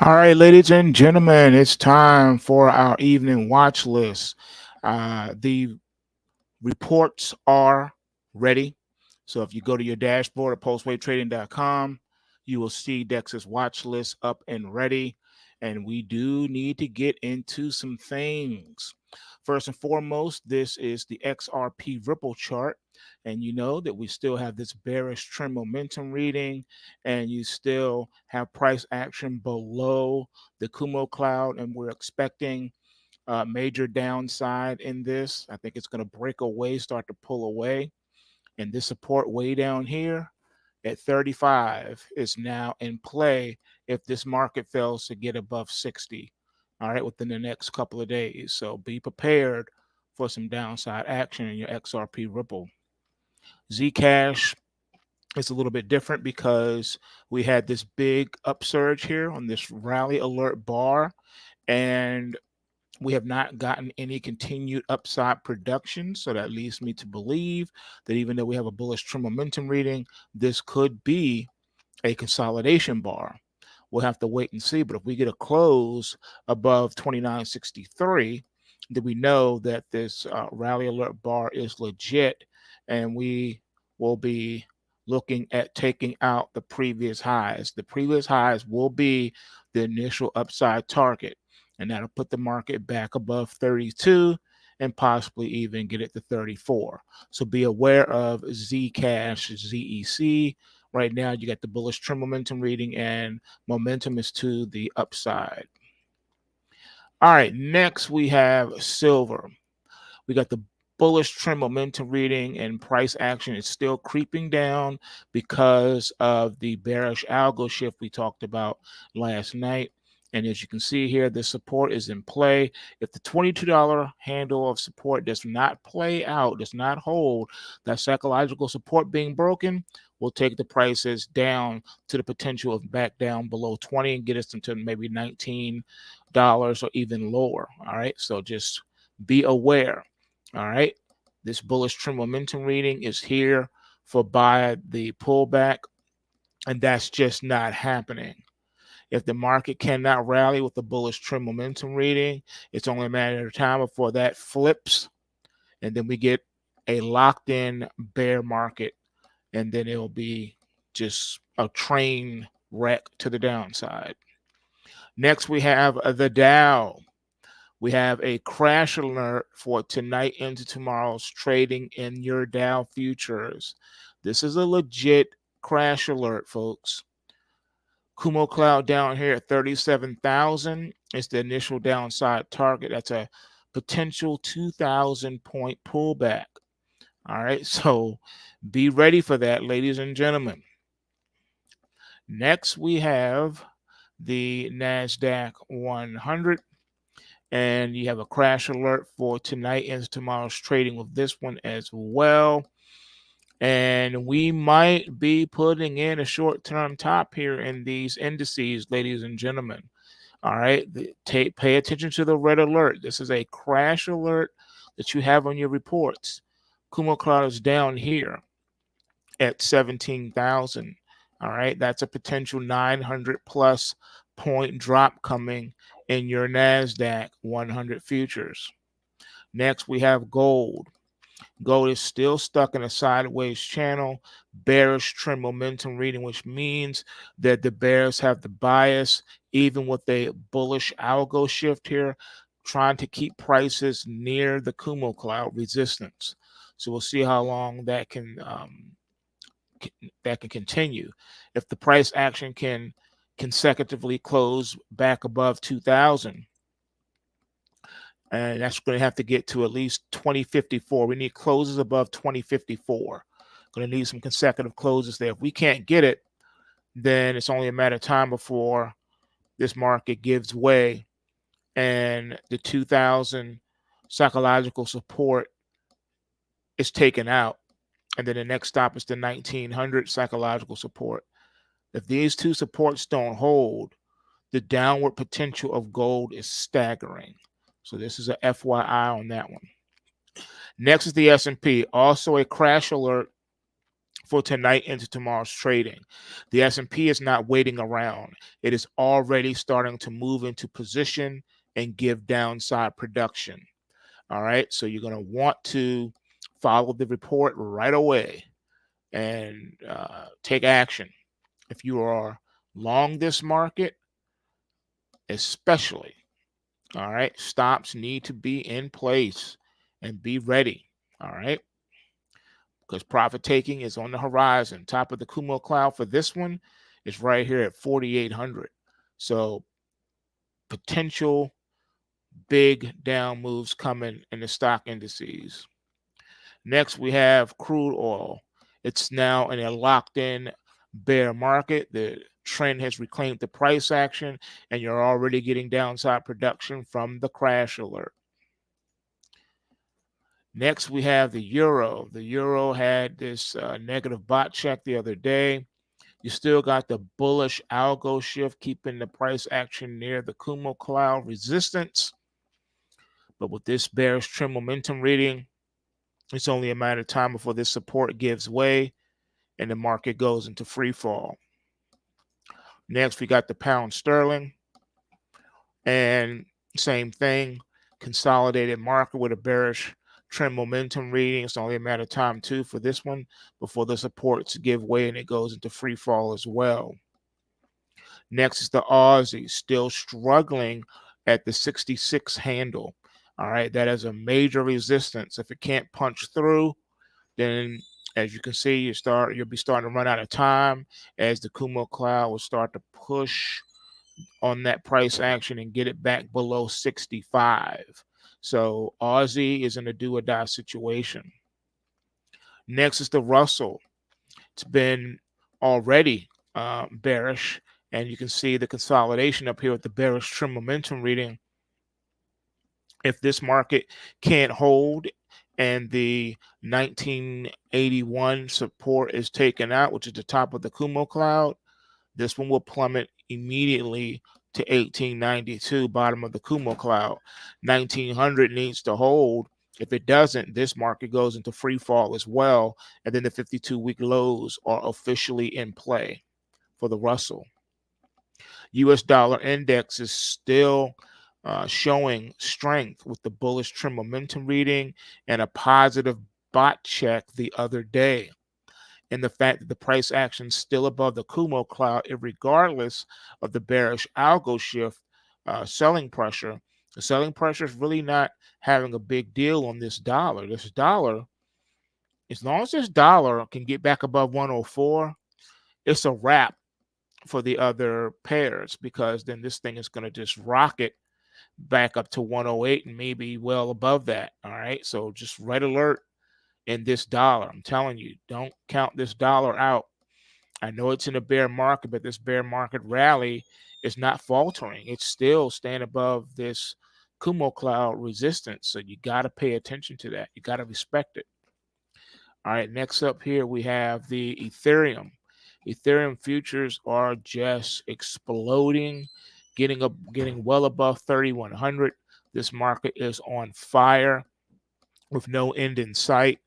All right, ladies and gentlemen, it's time for our evening watch list. The reports are ready. So if you go to your dashboard at postwaytrading.com, you will see Dex's watch list up and ready. And we do need to get into some things. First and foremost, this is the XRP Ripple chart. And you know that we still have this bearish trend momentum reading, and you still have price action below the Kumo cloud. And we're expecting major downside in this. I think it's going to break away, start to pull away. And this support way down here at 35 is now in play if this market fails to get above 60, all right, within the next couple of days. So be prepared for some downside action in your XRP Ripple. Zcash is a little bit different because we had this big upsurge here on this rally alert bar, and we have not gotten any continued upside production. So that leads me to believe that even though we have a bullish trend momentum reading, this could be a consolidation bar. We'll have to wait and see. But if we get a close above 29.63, then we know that this rally alert bar is legit, and we will be looking at taking out the previous highs. The previous highs will be the initial upside target, and that'll put the market back above 32 and possibly even get it to 34. So be aware of Zcash, ZEC. Right now, you got the bullish trend momentum reading, and momentum is to the upside. All right, next we have silver. We got the bullish trend momentum reading, and price action is still creeping down because of the bearish algo shift we talked about last night. And as you can see here, the support is in play. If the $22 handle of support does not play out, does not hold, that psychological support being broken will take the prices down to the potential of back down below 20 and get us into maybe $19 or even lower. All right, so just be aware. All right. This bullish trend momentum reading is here for buy the pullback, and that's just not happening. If the market cannot rally with the bullish trend momentum reading, it's only a matter of time before that flips, and then we get a locked in bear market, and then it'll be just a train wreck to the downside. Next, we have the Dow. We have a crash alert for tonight into tomorrow's trading in your Dow futures. This is a legit crash alert, folks. Kumo Cloud down here at 37,000 is the initial downside target. That's a potential 2,000 point pullback. All right, so be ready for that, ladies and gentlemen. Next, we have the NASDAQ 100. And you have a crash alert for tonight and tomorrow's trading with this one as well. And we might be putting in a short-term top here in these indices, ladies and gentlemen. All right, pay attention to the red alert. This is a crash alert that you have on your reports. Kumo Cloud is down here at 17,000. All right, that's a potential 900 plus point drop coming in your NASDAQ 100 futures. Next, we have gold. Gold is still stuck in a sideways channel, bearish trend momentum reading, which means that the bears have the bias, even with a bullish algo shift here, trying to keep prices near the Kumo cloud resistance. So we'll see how long that can continue. If the price action can consecutively close back above 2,000, and that's going to have to get to at least 2054. We need closes above 2054. Going to need some consecutive closes there. If we can't get it, then it's only a matter of time before this market gives way and the 2000 psychological support is taken out. And then the next stop is the 1900 psychological support. If these two supports don't hold, the downward potential of gold is staggering. So this is a FYI on that one. Next is the S&P, also a crash alert for tonight into tomorrow's trading. The S&P is not waiting around. It is already starting to move into position and give downside production. All right, so you're going to want to follow the report right away and take action. If you are long this market, especially, all right, stops need to be in place and be ready. All right, because profit taking is on the horizon. Top of the Kumo cloud for this one is right here at 4,800. So potential big down moves coming in the stock indices. Next, we have crude oil. It's now in a locked-in bear market. The trend has reclaimed the price action, and you're already getting downside production from the crash alert. Next, we have the euro. The euro had this negative bot check the other day. You still got the bullish algo shift keeping the price action near the Kumo cloud resistance. But with this bearish trend momentum reading, it's only a matter of time before this support gives way and the market goes into free fall. Next, we got the pound sterling. And same thing, consolidated market with a bearish trend momentum reading. It's only a matter of time, too, for this one before the supports give way and it goes into free fall as well. Next is the Aussie, still struggling at the 66 handle. All right, that is a major resistance. If it can't punch through, then as you can see, you'll be starting to run out of time as the Kumo cloud will start to push on that price action and get it back below 65. So Aussie is in a do or die situation. Next is the Russell. It's been already bearish, and you can see the consolidation up here with the bearish trend momentum reading. If this market can't hold and the 1981 support is taken out, which is the top of the Kumo cloud, this one will plummet immediately to 1892, bottom of the Kumo cloud. 1900 needs to hold. If it doesn't, this market goes into free fall as well, and then the 52-week lows are officially in play for the Russell. U.S. dollar index is still showing strength with the bullish trend momentum reading and a positive bot check the other day. And the fact that the price action is still above the Kumo cloud, regardless of the bearish algo shift selling pressure. The selling pressure is really not having a big deal on this dollar. This dollar, as long as this dollar can get back above 104, it's a wrap for the other pairs, because then this thing is going to just rocket back up to 108 and maybe well above that. All right, so just red alert in this dollar. I'm telling you, don't count this dollar out. I know it's in a bear market, but this bear market rally is not faltering. It's still staying above this Kumo cloud resistance. So you got to pay attention to that. You got to respect it. All right, next up here we have the Ethereum. Ethereum futures are just exploding, getting well above 3,100. This market is on fire with no end in sight.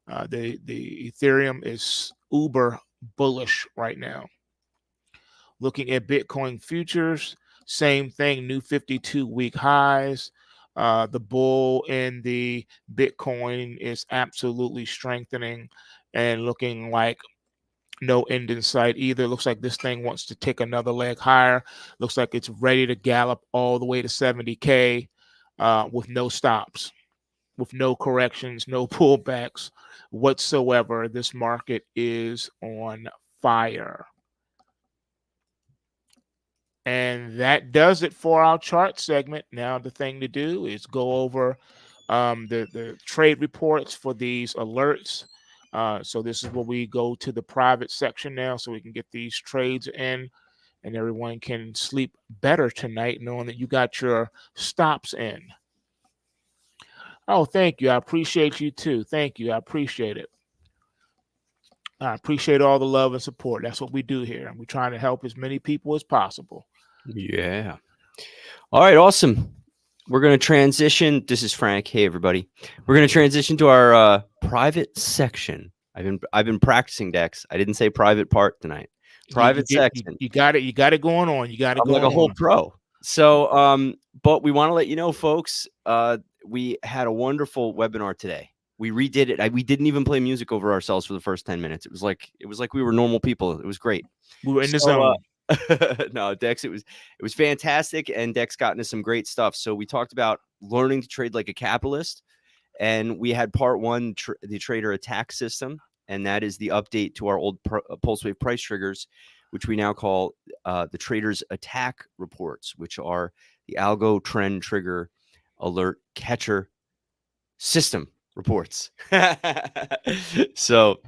The Ethereum is uber bullish right now. Looking at Bitcoin futures, same thing, new 52-week highs. The bull in the Bitcoin is absolutely strengthening and looking like no end in sight either. Looks like this thing wants to take another leg higher. Looks like it's ready to gallop all the way to 70K with no stops, with no corrections, no pullbacks whatsoever. This market is on fire. And that does it for our chart segment. Now the thing to do is go over the trade reports for these alerts. So this is where we go to the private section now, so we can get these trades in and everyone can sleep better tonight knowing that you got your stops in. Oh, thank you. I appreciate you too. Thank you. I appreciate it. I appreciate all the love and support. That's what we do here. We're trying to help as many people as possible. Yeah. All right. Awesome. We're going to transition. This is Frank. Hey, everybody. We're going to transition to our private section. I've been practicing, Dex. I didn't say private part tonight. Private section. You got it. You got it going on. You got it I'm like going a whole on. pro. So, but we want to let you know, folks, we had a wonderful webinar today. We redid it. We didn't even play music over ourselves for the first 10 minutes. It was like we were normal people. It was great. We were in the So, zone. no, Dex, it was fantastic, and Dex got into some great stuff. So we talked about learning to trade like a capitalist, and we had part one, the trader attack system, and that is the update to our old pulse wave price triggers, which we now call the traders attack reports, which are the algo trend trigger alert catcher system reports. So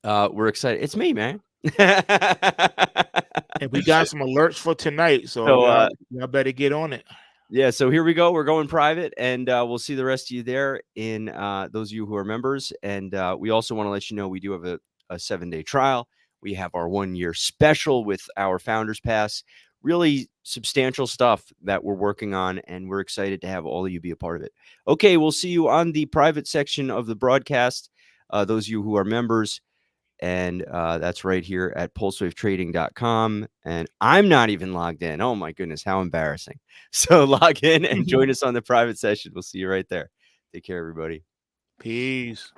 we're excited. It's me, man. And we got some alerts for tonight, so y'all better get on it. Yeah, so here we go. We're going private, and we'll see the rest of you there in those of you who are members. And we also want to let you know we do have a 7-day trial. We have our 1-year special with our Founders Pass. Really substantial stuff that we're working on, and we're excited to have all of you be a part of it. Okay, we'll see you on the private section of the broadcast, those of you who are members. And that's right here at pulsewavetrading.com. And I'm not even logged in. Oh, my goodness. How embarrassing. So log in and join us on the private session. We'll see you right there. Take care, everybody. Peace.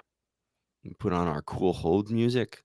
Put on our cool hold music.